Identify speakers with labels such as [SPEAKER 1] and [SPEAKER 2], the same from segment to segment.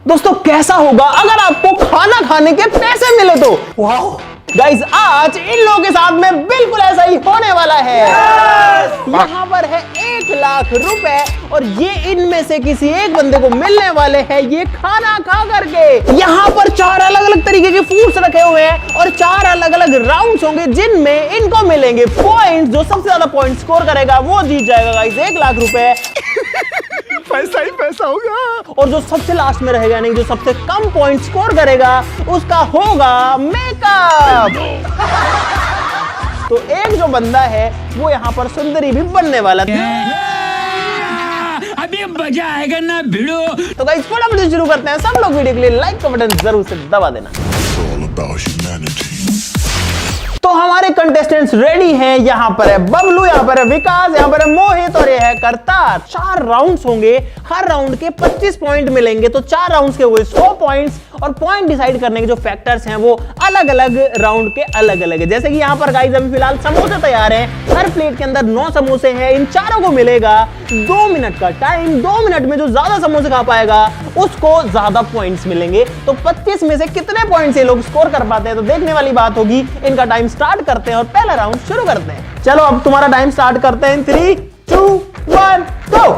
[SPEAKER 1] दोस्तों कैसा होगा अगर आपको खाना खाने के पैसे मिले तो? वाओ गाइस, आज इन लोगों के साथ में बिल्कुल ऐसा ही होने वाला है। यहाँ पर है 1 लाख रुपए और ये इनमें से किसी एक बंदे को मिलने वाले हैं ये खाना खा करके। यहाँ पर 4 अलग अलग तरीके के फूड्स रखे हुए हैं और 4 अलग अलग राउंड्स होंगे जिनमें इनको मिलेंगे पॉइंट्स। जो सबसे ज्यादा पॉइंट स्कोर करेगा वो जीत जाएगा गाइस 1 लाख रुपए। पैसा ही पैसा होगा। और जो सबसे लास्ट में रहेगा, यानी जो सबसे कम पॉइंट स्कोर करेगा उसका होगा मेकअप। तो एक जो बंदा है वो यहाँ पर सुंदरी भी बनने वाला है।
[SPEAKER 2] अभी मजा आएगा ना भिड़ो।
[SPEAKER 1] तो गाइस फटाफट से शुरू करते हैं। सब लोग वीडियो के लिए लाइक का बटन जरूर से दबा देना। तो हमारे कंटेस्टेंट्स रेडी हैं। यहाँ पर है बबलू, यहाँ पर है विकास, यहाँ पर है मोहित और ये है करतार। 4 राउंड्स होंगे, हर राउंड के 25 पॉइंट मिलेंगे। तो 4 राउंड्स के हुए 100 पॉइंट्स और पॉइंट डिसाइड करने के जो फैक्टर्स हैं वो अलग अलग राउंड के अलग अलग है। जैसे कि यहाँ पर गाइस अभी फिलहाल समोसे तैयार हैं। हर प्लेट के अंदर 9 समोसे हैं। इन चारों को मिलेगा 2 मिनट का टाइम। 2 मिनट में जो ज्यादा समोसे खा पाएगा उसको ज्यादा पॉइंट्स मिलेंगे। तो 25 में से कितने पॉइंट्स ये लोग स्कोर कर पाते हैं तो देखने वाली बात होगी। इनका टाइम स्टार्ट करते हैं और पहला राउंड शुरू करते हैं। चलो अब तुम्हारा टाइम स्टार्ट करते हैं। 3, 2, 1 गो।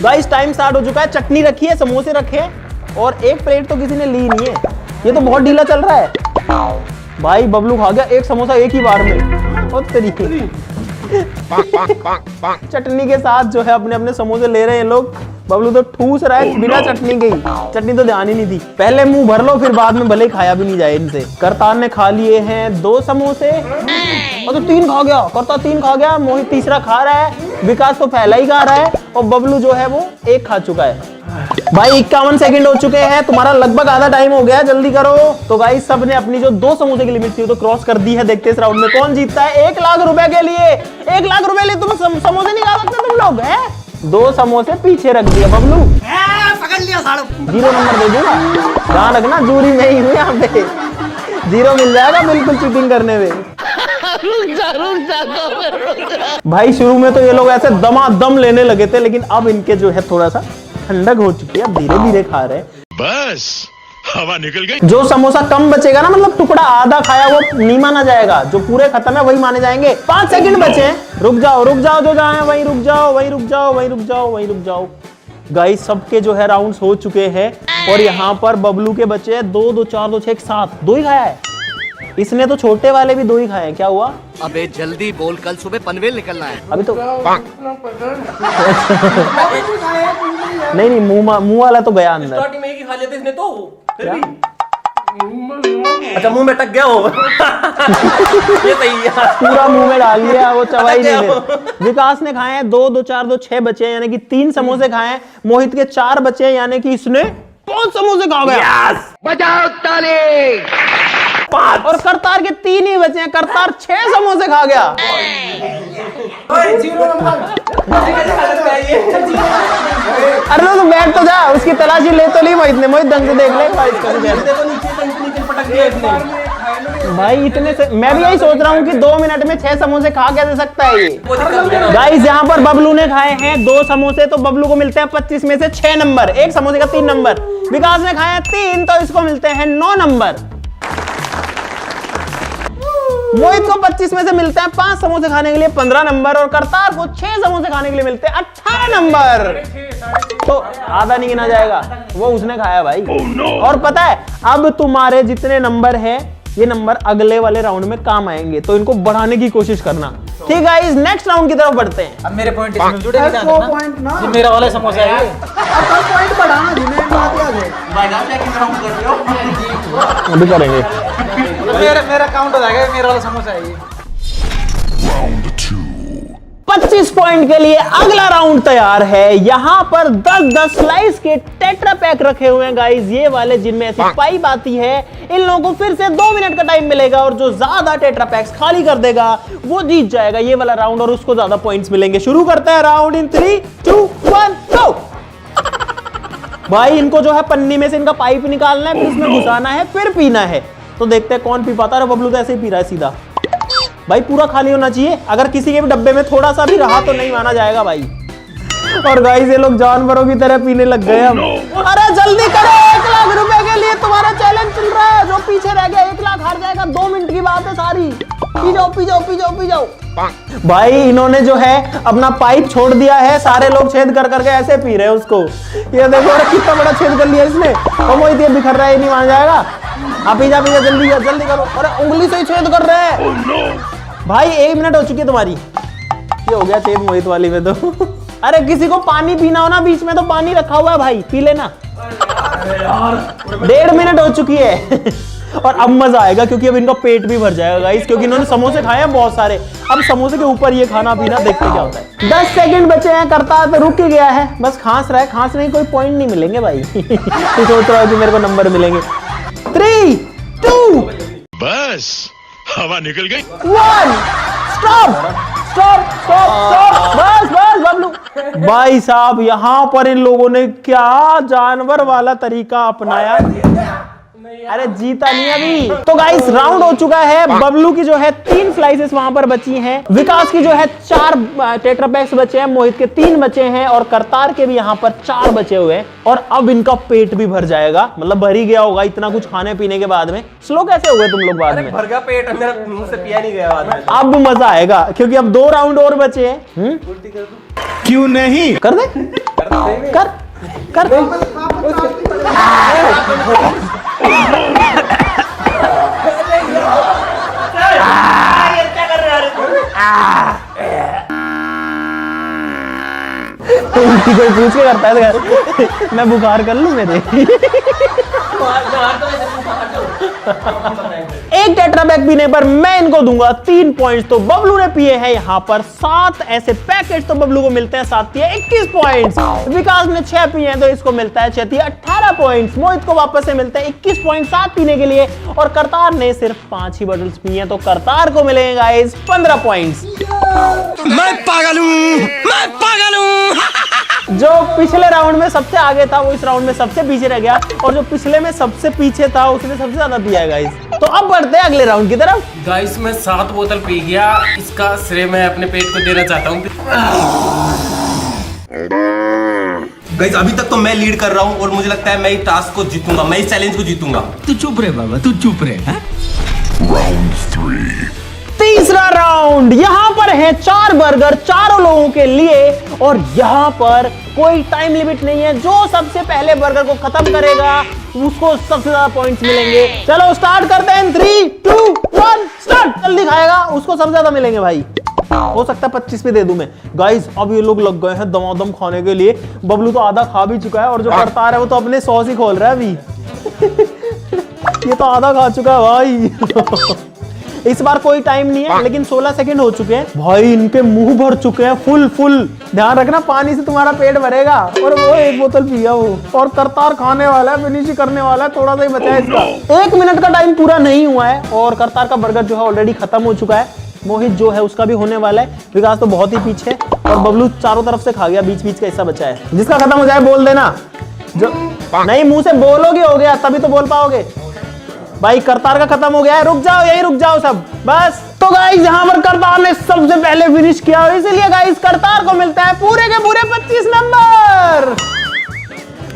[SPEAKER 1] गाइस टाइम स्टार्ट हो चुका है। चटनी रखी है, समोसे रखे हैं और एक प्लेट तो किसी ने ली नहीं है। ये तो बहुत ढीला चल रहा है। भाई बबलू खा गया एक समोसा एक ही बार में। और तरीके चटनी के साथ जो है अपने अपने समोसे ले रहे हैं लोग। बबलू तो ठूस रहा है बिना चटनी के ही। चटनी तो ध्यान ही नहीं थी। पहले मुंह भर लो फिर बाद में भले खाया भी नहीं जाए इनसे। करतार ने खा लिए हैं 2 समोसे और तो 3 खा गया। करतार 3 खा गया। मोहित तीसरा खा रहा है। विकास तो पहला ही खा रहा है और बबलू जो है वो 1 खा चुका है। भाई 51 सेकंड हो चुके हैं। तुम्हारा लगभग आधा टाइम हो गया, जल्दी करो। तो गाइस सब ने अपनी जो 2 समोसे की लिमिट थी तो क्रॉस कर दी है। देखते इस राउंड में कौन जीतता है 1 लाख रुपए के लिए। 1 लाख रुपए लिए तुम समोसे नहीं खा सकते तुम लोग हैं। 2 समोसे पीछे रख दिया बबलू।
[SPEAKER 2] पकड़ लिया साड़ू।
[SPEAKER 1] 0 नंबर दे दूंगा। ध्यान रखना जूरी में ही हूँ यहाँ पे। 0 मिल जाएगा बिल्कुल चीटिंग करने में। भाई शुरू में तो ये लोग ऐसे दमादम लेने लगे थे लेकिन अब इनके जो है थोड़ा सा ठंडक हो चुकी है। अब धीरे धीरे खा रहे हैं।
[SPEAKER 3] बस हवा निकल गई।
[SPEAKER 1] जो समोसा कम बचेगा ना, मतलब टुकड़ा आधा खाया वो नहीं माना जाएगा। जो पूरे खत्म है वही माने जाएंगे। 5 सेकंड बचे हैं। रुक जाओ जो जहाँ है वहीं रुक जाओ, वहीं रुक जाओ, वहीं रुक जाओ, वहीं रुक जाओ। गाइस सबके जो है राउंड्स हो चुके हैं और यहाँ पर बबलू के बचे हैं 2, 2, 4, 2, 6, 7। 2 ही खाया है इसने। तो छोटे वाले भी 2 ही खाए हैं। क्या हुआ?
[SPEAKER 4] अबे जल्दी बोल, कल सुबह पनवेल निकलना है।
[SPEAKER 1] अभी तो नहीं मुंह वाला तो गया अंदर।
[SPEAKER 5] स्टार्टिंग में एक ही खा लेते इसने तो फिर भी।
[SPEAKER 1] अच्छा
[SPEAKER 5] मुंह में टक गया हो। ये सही है।
[SPEAKER 1] पूरा मुंह में डाल लिया वो चबाई नहीं दे। विकास ने खाए हैं 2, 2, 4, 2, 6 बचे हैं यानी कि 3 समोसे खाए हैं। मोहित के 4 बचे हैं यानी कि इसने 5 समोसे खा गया।
[SPEAKER 4] बजाओ ताली।
[SPEAKER 1] 5 और करतार के 3 ही बचे हैं। करतार 6 समोसे खा गया। अरे तो बैठ तो जा, उसकी तलाशी ले तो ली मोहित ने। मोहित ढंग से देख ले भाई। इतने से मैं भी यही सोच रहा हूँ कि 2 मिनट में 6 समोसे खा कैसे सकता है ये। गाइस यहाँ पर बबलू ने खाए हैं 2 समोसे तो बबलू को मिलते हैं 25 में से 6 नंबर। एक समोसे का 3 नंबर। विकास ने खाए 3 तो इसको मिलते हैं 9 नंबर। मोहित को 25 में से मिलते हैं 5 समोसे खाने के लिए 15 नंबर और करतार को 6 समोसे खाने के लिए मिलते हैं 18 नंबर। तो आधा नहीं गिना जाएगा, वो उसने खाया भाई। और पता है अब तुम्हारे जितने नंबर है ये नंबर अगले वाले राउंड में काम आएंगे तो इनको बढ़ाने की कोशिश करना। ठीक है नेक्स्ट राउंड की तरफ बढ़ते हैं।
[SPEAKER 5] अब मेरे पॉइंट इसमें जुड़े नहीं ना। ये मेरा वाला समोसा है।
[SPEAKER 1] पॉइंट बढ़ाना जी मैं बात याद है। अभी करेंगे।
[SPEAKER 5] मेरा काउंट हो जाएगा। मेरा वाला समोसा है ये।
[SPEAKER 1] 25 पॉइंट के लिए अगला राउंड तैयार है। यहाँ पर 10-10 स्लाइस के टेट्रा पैक रखे हुए हैं गाइस। ये वाले जिनमें ऐसी पाइप आती है। इन लोगों को फिर से 2 मिनट का टाइम मिलेगा और जो ज्यादा टेट्रा पैक्स खाली कर देगा वो जीत जाएगा ये वाला राउंड और उसको ज्यादा पॉइंट्स मिलेंगे। शुरू करते हैं राउंड इन 3, 2, 1 गो। भाई इनको जो है पन्नी में से इनका पाइप निकालना है, फिर उसमें घुसाना है, फिर पीना है। तो देखते हैं कौन पी पाता है। बबलू तो ऐसे ही पी रहा है सीधा। भाई पूरा खाली होना चाहिए। अगर किसी के भी डब्बे में थोड़ा सा भी रहा तो नहीं माना जाएगा भाई। और गाइस ये लोग जानवरों की तरह पीने लग गए हम। अरे जल्दी करो, 1 पी जाओ पी जाओ पी जाओ। भाई इन्होंने जो है अपना पाइप छोड़ दिया है, सारे लोग छेद कर करके ऐसे पी रहे हैं उसको। ये देखो अरे कितना बड़ा छेद कर लिया इसने। और मोहित ये बिखर रहा है, नहीं मान जाएगा। आप पी जा जल्दी जल्दी करो। अरे उंगली से ही छेद कर रहे हैं। भाई 1 मिनट हो चुकी है तुम्हारी। ये हो गया छेद मोहित वाली में तो। अरे किसी को पानी पीना हो ना, बीच में तो पानी रखा हुआ है भाई, पी लेना। 1.5 मिनट हो चुकी है। और अब मजा आएगा क्योंकि अब इनका पेट भी भर जाएगा गाइस, क्योंकि इन्होंने समोसे खाए हैं बहुत सारे। अब समोसे के ऊपर ये खाना पीना, देखते क्या होता है। 10 सेकंड बचे हैं, करतार तो रुक ही गया है, बस खांस रहा है। खांसने की कोई पॉइंट नहीं मिलेंगे भाई। तू सोच रहा है कि मेरे को नंबर मिलेंगे। 3 2
[SPEAKER 3] बस हवा निकल गई।
[SPEAKER 1] 1 स्टॉप स्टॉप स्टॉप स्टॉप। बस बस बबलू। भाई साहब यहाँ पर इन लोगों ने क्या जानवर वाला तरीका अपनाया। अरे जीता नहीं अभी तो गाइस, राउंड हो चुका है। बबलू की जो है 3 स्लाइसेस वहां पर बची हैं, विकास की जो है 4 टेट्रापैक्स बचे हैं, मोहित के 3 बचे हैं और करतार के भी यहाँ पर 4 बचे हुए हैं। और अब इनका पेट भी भर जाएगा, मतलब भर ही गया होगा इतना कुछ खाने पीने के बाद में। स्लो कैसे हो गए तुम लोग बाद में?
[SPEAKER 5] भर गया पेट, मेरा मुंह से पिया नहीं गया बाद में।
[SPEAKER 1] अब मजा आएगा क्योंकि अब 2 राउंड और बचे हैं।
[SPEAKER 2] क्यों नहीं?
[SPEAKER 1] कर दे कर कर दे। उल्टी कोई पूछ के करता है मैं बुखार कर लूं मेरे। एक टेट्रापैक पीने पर मैं इनको दूंगा 3 पॉइंट्स। तो बबलू ने पिए हैं यहाँ पर 7 ऐसे पैकेट्स, तो बबलू को मिलते हैं 7 या 21 पॉइंट्स। विकास ने 6 पिए हैं तो इसको मिलता है 6 या 18 पॉइंट्स। मोहित को वापस से मिलते हैं 21 पॉइंट 7 पीने के लिए। और करतार ने सिर्फ 5 ही बॉटल्स पी हैं, तो करतार को मिलेंगे गाइस 15 पॉइंट्स।
[SPEAKER 2] मैं पागल हूँ, मैं पागल हूँ।
[SPEAKER 1] जो पिछले राउंड में सबसे आगे था वो इस राउंड में सबसे पीछे रह गया, और जो पिछले में सबसे पीछे था उसने सबसे ज्यादा पिया है गाइस। तो अब बढ़ते हैं अगले राउंड की तरफ।
[SPEAKER 6] गाइस मैं 7 बोतल पी गया, इसका श्रेय मैं अपने पेट को देना चाहता हूँ।
[SPEAKER 7] गाइस अभी तक तो मैं लीड कर रहा हूँ और मुझे लगता है मैं इस टास्क को जीतूंगा, मैं इस चैलेंज को जीतूंगा।
[SPEAKER 2] तू चुप रहे बाबा, तू चुप रहे।
[SPEAKER 1] तीसरा राउंड। यहाँ पर है 4 बर्गर चारों लोगों के लिए, और यहाँ पर कोई टाइम लिमिट नहीं है। जो सबसे पहले बर्गर को खत्म करेगा उसको सबसे ज्यादा पॉइंट्स मिलेंगे। चलो स्टार्ट करते हैं। 3 2 1 स्टार्ट। जल्दी खाएगा उसको सबसे ज्यादा मिलेंगे भाई। हो सकता है 25 पे दे दूं मैं गाइस। अब ये लोग लग गए हैं दमादम खाने के लिए। बबलू तो आधा खा भी चुका है, और जो करतार है वो तो अपने सॉस ही खोल रहा है अभी। ये तो आधा खा चुका है भाई। इस बार कोई टाइम नहीं है, लेकिन 16 सेकंड हो चुके हैं भाई। इनके मुंह भर चुके हैं फुल फुल। ध्यान रखना पानी से तुम्हारा पेट भरेगा। और वो 1 बोतल पिया वो, और करतार खाने वाला है, फिनिश करने वाला है। थोड़ा सा ही बचा है इसका। 1 मिनट का टाइम पूरा नहीं हुआ है और करतार का बर्गर जो है ऑलरेडी खत्म हो चुका है। मोहित जो है उसका भी होने वाला है। विकास तो बहुत ही पीछे है, और बबलू चारों तरफ से खा गया, बीच बीच का हिस्सा बचा है। जिसका खत्म हो जाए बोल देना। जो नहीं मुंह से बोलोगे हो गया, तभी तो बोल पाओगे भाई। करतार का खत्म हो गया है, रुक जाओ, यही रुक जाओ सब बस। तो गाइस यहाँ पर करतार ने सबसे पहले फिनिश किया, और इसीलिए गाइस करतार को मिलता है पूरे के पूरे 25 नंबर।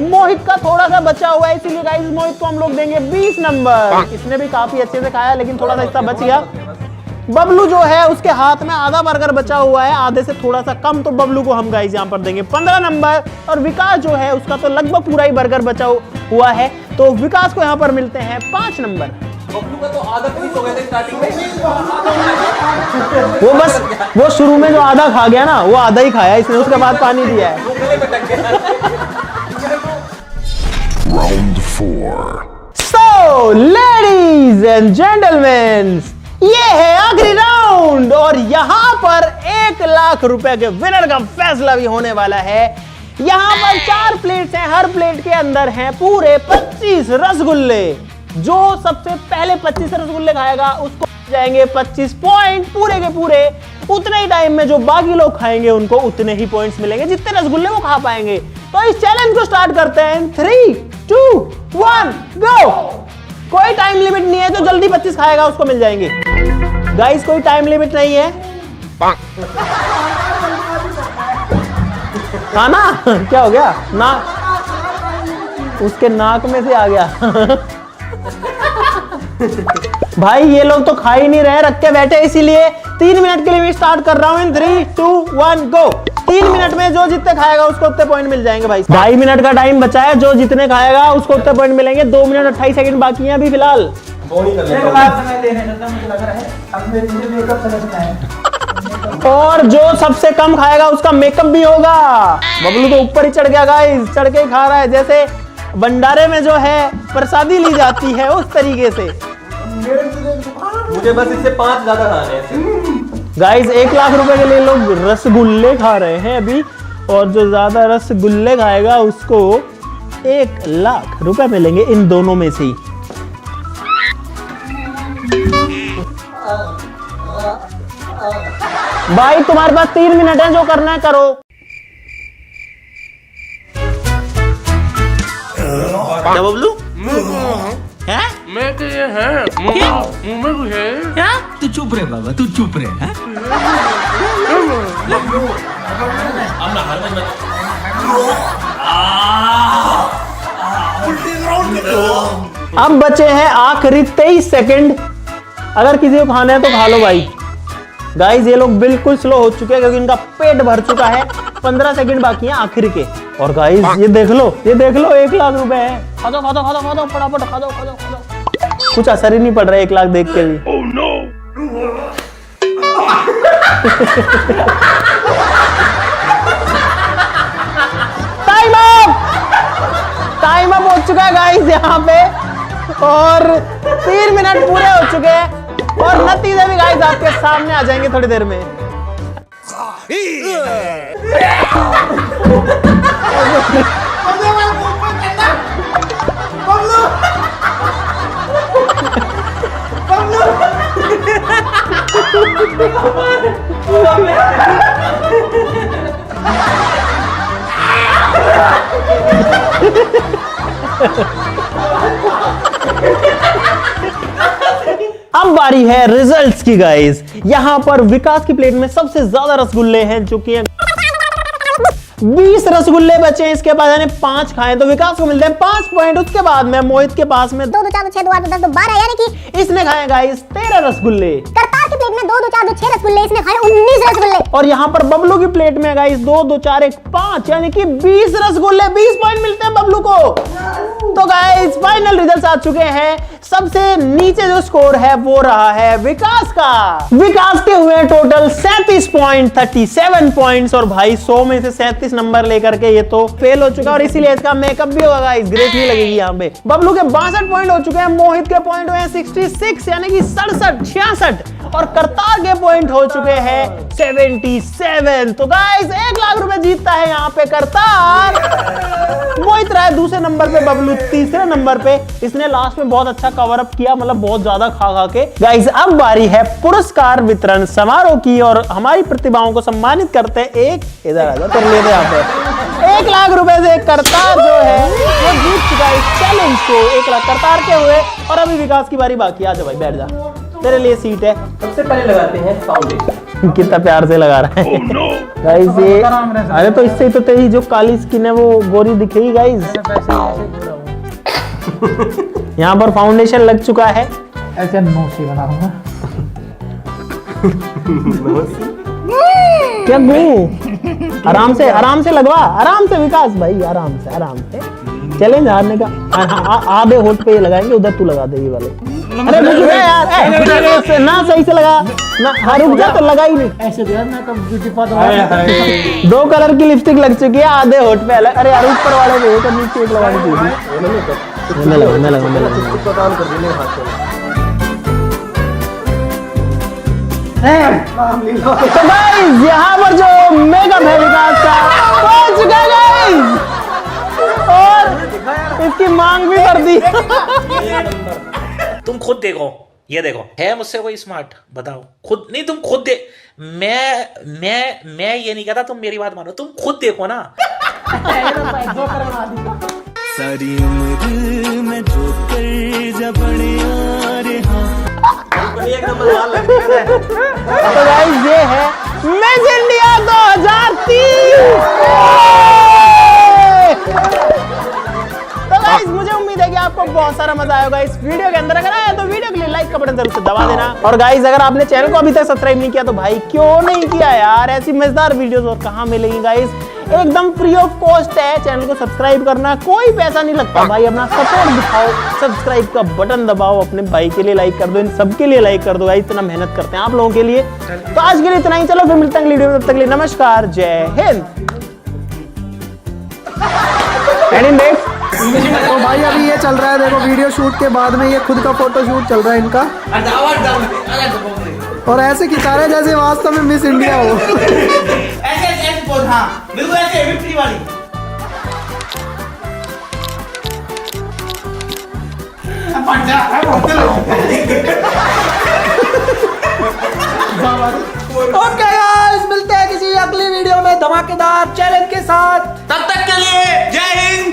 [SPEAKER 1] मोहित का थोड़ा सा बचा हुआ है, इसीलिए गाइस मोहित को हम लोग देंगे 20 नंबर। इसने भी काफी अच्छे से खाया, लेकिन थोड़ा सा हिस्सा बच गया। बबलू जो है उसके हाथ में आधा बर्गर बचा हुआ है, आधे से थोड़ा सा कम, तो बबलू को हम गाइस यहाँ पर देंगे 15 नंबर। और विकास जो है उसका तो लगभग पूरा ही बर्गर बचा हुआ है, तो विकास को यहाँ पर मिलते हैं 5 नंबर।
[SPEAKER 7] बबलू का तो आधा फिनिश हो गया था स्टार्टिंग में।
[SPEAKER 1] वो बस वो शुरू में जो आधा खा गया ना, वो आधा ही खाया इसने, उसके बाद पानी दिया है। So, ladies and gentlemen, ये है आखिरी राउंड, और यहाँ पर 1 लाख रुपए के विनर का फैसला भी होने वाला है। यहाँ पर 4 प्लेट्स हैं, हर प्लेट के अंदर हैं पूरे 25 रसगुल्ले। जो सबसे पहले 25 रसगुल्ले खाएगा उसको जाएंगे 25 पॉइंट पूरे के पूरे। उतने ही टाइम में जो बाकी लोग खाएंगे उनको उतने ही पॉइंट्स मिलेंगे जितने रसगुल्ले वो खा पाएंगे। तो इस चैलेंज को स्टार्ट करते हैं। 3 2 1 गो। कोई टाइम लिमिट नहीं है, जो जल्दी 25 खाएगा उसको मिल जाएंगे। गाइस कोई टाइम लिमिट नहीं है। खाना क्या हो गया? नाक उसके नाक में से आ गया। भाई ये लोग तो खा ही नहीं रहे, रख के बैठे, इसीलिए 3 मिनट के लिए मैं स्टार्ट कर रहा हूँ इन 3, 2, 1 गो। 3 मिनट में जो जितने खाएगा उसको उतने पॉइंट मिल जाएंगे भाई। 2.5 मिनट का टाइम बचा है, जो जितने खाएगा उसको उतने पॉइंट मिलेंगे। 2 मिनट 28 सेकंड बाकी है अभी फिलहाल। और जो सबसे कम खाएगा उसका मेकअप भी होगा। बबलू तो ऊपर ही चढ़ गया गाइस, चढ़ के ही खा रहा है, जैसे भंडारे में जो है प्रसादी ली जाती है उस तरीके से।
[SPEAKER 7] मुझे बस इससे 5 ज्यादा खाने हैं
[SPEAKER 1] गाइस। 1 लाख रुपए के लिए लोग रसगुल्ले खा रहे हैं अभी, और जो ज्यादा रसगुल्ले खाएगा उसको 1 लाख रुपए मिलेंगे इन दोनों में से ही। भाई तुम्हारे पास 3 मिनट है, जो करना है करो।
[SPEAKER 2] क्या बबलू? हैं?
[SPEAKER 6] मैं तो ये है मुंह में कुछ है।
[SPEAKER 2] क्या? तू चुप रहे बाबा, तू चुप रहे। हैं?
[SPEAKER 1] अब बचे हैं आखिरी 23 सेकंड। अगर किसी को खाना है तो खा लो भाई। गाइस ये लोग बिल्कुल स्लो हो चुके हैं क्योंकि इनका पेट भर चुका है। 15 सेकंड बाकी हैं आखिर के। और गाइस ये देख लो 1 लाख रुपए है। खा दो फटाफट खा दो। कुछ असर ही नहीं पड़ रहा है 1 लाख देख के भी। टाइम अप हो चुका है गाइस यहाँ पे, और 3 मिनट पूरे हो चुके हैं, और नतीजे भी गाइस आपके सामने आ जाएंगे थोड़ी देर में। अब बारी है रिजल्ट्स की गाइस। यहां पर विकास की प्लेट में सबसे ज्यादा रसगुल्ले हैं, जो कि 20 रसगुल्ले बचे हैं। इसके बाद यानी 5 खाएं तो विकास को मिलते हैं 5 पॉइंट। उसके बाद में मोहित के पास में
[SPEAKER 8] 2 2 4 2 6 2 8 2 10 2 12, यानी कि
[SPEAKER 1] इसने खाए गाइस 13 रसगुल्ले।
[SPEAKER 8] करतार की प्लेट में 2 2 4 2 6 रसगुल्ले, इसने खाए 19 रसगुल्ले।
[SPEAKER 1] और यहाँ पर बबलू की प्लेट में गाइस 2 2 4 1 5, यानी कि 20 रसगुल्ले। 20 पॉइंट मिलते हैं बबलू को। तो गाइस फाइनल रिजल्ट्स आ चुके हैं। सबसे नीचे जो स्कोर है वो रहा है विकास का। विकास के हुए टोटल 37 पॉइंट, 37 पॉइंट्स। और भाई 100 में से 37 नंबर लेकर के ये तो फेल हो चुका, और इसीलिए इसका मेकअप भी होगा गाइस, ग्रेस नहीं लगेगी यहाँ पे। बबलू के 62 पॉइंट हो चुके हैं, मोहित के पॉइंट हुए हैं 66 यानी कि 66, और करतार के पॉइंट हो चुके हैं 77। तो गाइस 1 लाख रुपए जीतता है यहाँ पे करतार। मोहित रहा है दूसरे नंबर पे, बबलू तीसरे नंबर पे। इसने लास्ट में बहुत अच्छा कवर अप किया, मतलब बहुत ज्यादा खा के। गाइस अब बारी है पुरस्कार वितरण समारोह की, और हमारी प्रतिभाओं को सम्मानित करते हैं। एक इधर आ जा कर लेते यहाँ पे 1 लाख रुपए से करतार जो है वो जीत चुका है इस चैलेंज को। 1 लाख करतार के हुए, और अभी विकास की बारी बाकी। आ जा भाई, बैठ जा, तेरे लिए सीट है।
[SPEAKER 7] सबसे पहले लगाते हैं फाउंडेशन।
[SPEAKER 1] कितना प्यार से लगा रहा है गाइस ये। अरे तो इससे तो तेरी जो काली स्किन है वो गोरी दिखेगी गाइस। यहाँ पर फाउंडेशन लग चुका है।
[SPEAKER 5] ऐसे नोसी बनाऊंगा।
[SPEAKER 1] क्या गू? आराम से लगवा, आराम से विकास भाई, आराम से। चैलेंज हारने का। आधे होठ पे ये लगाएंगे, उधर तू लगा दे ये वाले। अरे रुक जा यार, ना सही से लगा ना, रुक जा, तो लगा ही नहीं।
[SPEAKER 5] ऐसे दिया मैं कब ब्यूटी पार्लर
[SPEAKER 1] 2 कलर की लिपस्टिक लग चुकी है, आधे होठ पे अलग। अरे यार ऊपर वाले पे एक नीचे एक लगानी चाहिए। मैं लगा
[SPEAKER 7] प्रदान कर देने हाथ से।
[SPEAKER 1] तो गाइस यहाँ पर जो मेकअप है विकास का हो चुका है गाइस, और इसकी मांग भी कर दी।
[SPEAKER 9] तुम खुद देखो, ये देखो, है मुझसे कोई स्मार्ट? बताओ खुद। नहीं तुम खुद दे। मैं ये नहीं कहता, तुम मेरी बात मानो, तुम खुद देखो ना।
[SPEAKER 2] सारी उम्र में जो कर जबड़े आ रहा।
[SPEAKER 1] तो गाइस ये है मिस इंडिया 2030। तो गाइस मुझे उम्मीद है कि आपको बहुत सारा मजा आएगा इस वीडियो के अंदर। अगर आया तो वीडियो के लिए लाइक का बटन जरूर से दबा देना। और गाइस अगर आपने चैनल को अभी तक सब्सक्राइब नहीं किया तो भाई क्यों नहीं किया यार, ऐसी मजेदार वीडियोस और कहां मिलेंगी गाइस, एकदम फ्री ऑफ कॉस्ट है। चैनल को सब्सक्राइब करना, कोई पैसा नहीं लगता भाई, अपना सपोर्ट दिखाओ, सब्सक्राइब का बटन दबाओ, अपने भाई के लिए लाइक कर दो, इन सबके लिए लाइक कर दो भाई, इतना मेहनत करते हैं आप लोगों के लिए। तो आज के लिए इतना ही, चलो फिर मिलते हैं अगली वीडियो में, तब तक के लिए नमस्कार, जय हिंद।
[SPEAKER 10] तो भाई अभी ये चल रहा है देखो, वीडियो शूट के बाद में ये खुद का फोटो शूट चल रहा है इनका, और ऐसे खिंचा रहे जैसे वास्तव में मिस इंडिया हो।
[SPEAKER 5] ऐसे पोज, हाँ बिल्कुल ऐसे विक्ट्री वाली। ओके गाइस, मिलते हैं किसी अगली वीडियो में धमाकेदार चैलेंज के साथ।
[SPEAKER 2] तब तक के लिए जय हिंद।